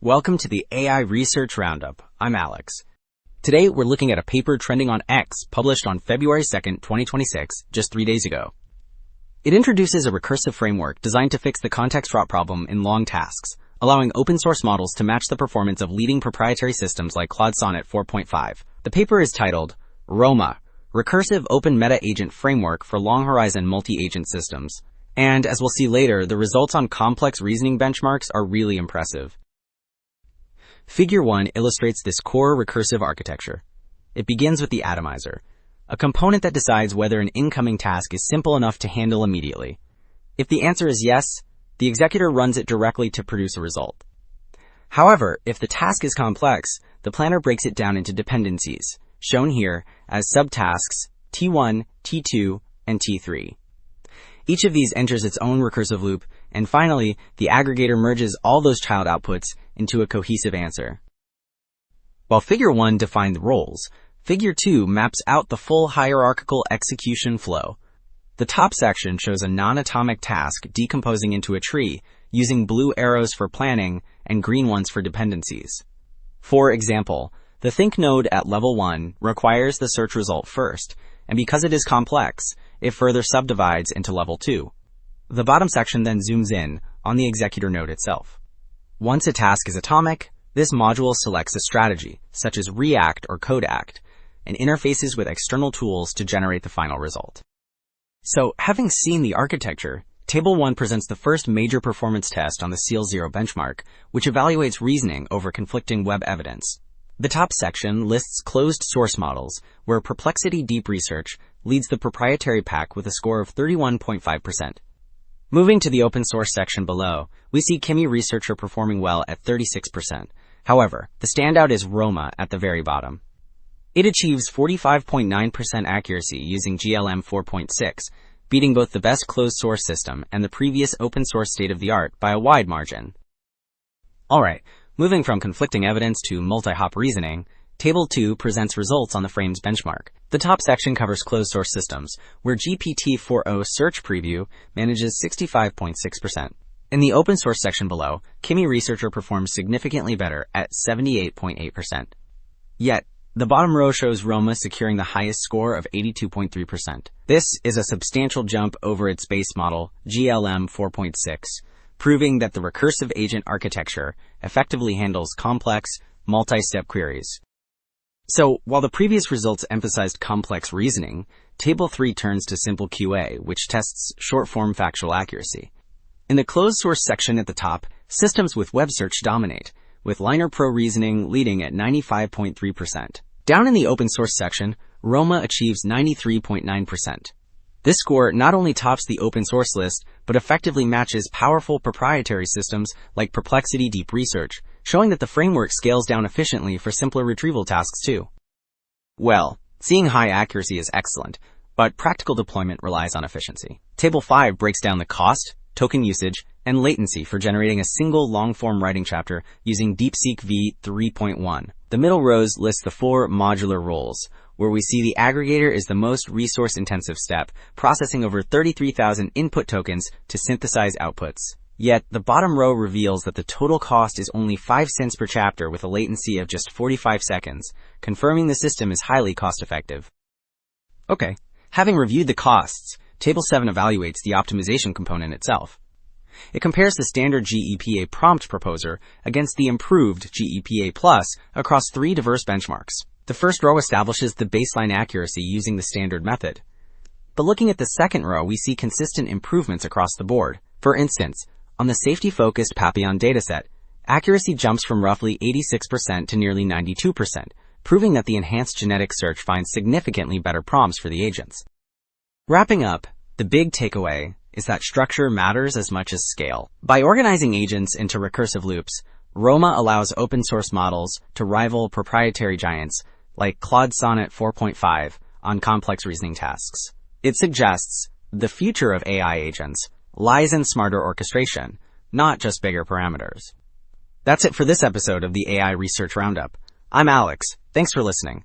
Welcome to the AI Research Roundup. I'm Alex. Today we're looking at a paper trending on X published on February 2nd, 2026, just 3 days ago. It introduces a recursive framework designed to fix the context drop problem in long tasks, allowing open source models to match the performance of leading proprietary systems like Claude Sonnet 4.5. The paper is titled ROMA, Recursive Open Meta Agent Framework for Long Horizon Multi-Agent Systems. And as we'll see later, the results on complex reasoning benchmarks are really impressive. Figure 1 illustrates this core recursive architecture. It begins with the atomizer, a component that decides whether an incoming task is simple enough to handle immediately. If the answer is yes, the executor runs it directly to produce a result. However, if the task is complex, the planner breaks it down into dependencies, shown here as subtasks T1, T2, and T3. Each of these enters its own recursive loop, and finally, the aggregator merges all those child outputs into a cohesive answer. While Figure 1 defined the roles, Figure 2 maps out the full hierarchical execution flow. The top section shows a non-atomic task decomposing into a tree, using blue arrows for planning and green ones for dependencies. For example, the think node at level 1 requires the search result first, and because it is complex, it further subdivides into level 2. The bottom section then zooms in on the executor node itself. Once a task is atomic, this module selects a strategy, such as React or CodeAct, and interfaces with external tools to generate the final result. So, having seen the architecture, Table 1 presents the first major performance test on the SEAL0 benchmark, which evaluates reasoning over conflicting web evidence. The top section lists closed source models, where Perplexity Deep Research leads the proprietary pack with a score of 31.5%. Moving to the open source section below, we see Kimi Researcher performing well at 36%. However, the standout is ROMA at the very bottom. It achieves 45.9% accuracy using GLM 4.6, beating both the best closed source system and the previous open source state-of-the-art by a wide margin. Alright, moving from conflicting evidence to multi-hop reasoning, Table 2 presents results on the Frames benchmark. The top section covers closed source systems, where GPT-4o Search Preview manages 65.6%. In the open source section below, Kimi Researcher performs significantly better at 78.8%. Yet, the bottom row shows ROMA securing the highest score of 82.3%. This is a substantial jump over its base model, GLM 4.6, proving that the recursive agent architecture effectively handles complex, multi-step queries. So, while the previous results emphasized complex reasoning, Table 3 turns to simple QA, which tests short-form factual accuracy. In the closed source section at the top, systems with web search dominate, with Liner Pro reasoning leading at 95.3%. Down in the open source section, ROMA achieves 93.9%. This score not only tops the open source list, but effectively matches powerful proprietary systems like Perplexity Deep Research, showing that the framework scales down efficiently for simpler retrieval tasks too. Well, seeing high accuracy is excellent, but practical deployment relies on efficiency. Table 5 breaks down the cost, token usage, and latency for generating a single long-form writing chapter using DeepSeek v3.1. The middle rows list the 4 modular roles, where we see the aggregator is the most resource-intensive step, processing over 33,000 input tokens to synthesize outputs. Yet, the bottom row reveals that the total cost is only 5 cents per chapter with a latency of just 45 seconds, confirming the system is highly cost-effective. Okay, having reviewed the costs, Table 7 evaluates the optimization component itself. It compares the standard GEPA prompt proposer against the improved GEPA Plus across 3 diverse benchmarks. The first row establishes the baseline accuracy using the standard method. But looking at the second row, we see consistent improvements across the board. For instance, on the safety-focused Papillon dataset, accuracy jumps from roughly 86% to nearly 92%, proving that the enhanced genetic search finds significantly better prompts for the agents. Wrapping up, the big takeaway is that structure matters as much as scale. By organizing agents into recursive loops, ROMA allows open source models to rival proprietary giants like Claude Sonnet 4.5 on complex reasoning tasks. It suggests the future of AI agents lies in smarter orchestration, not just bigger parameters. That's it for this episode of the AI Research Roundup. I'm Alex. Thanks for listening.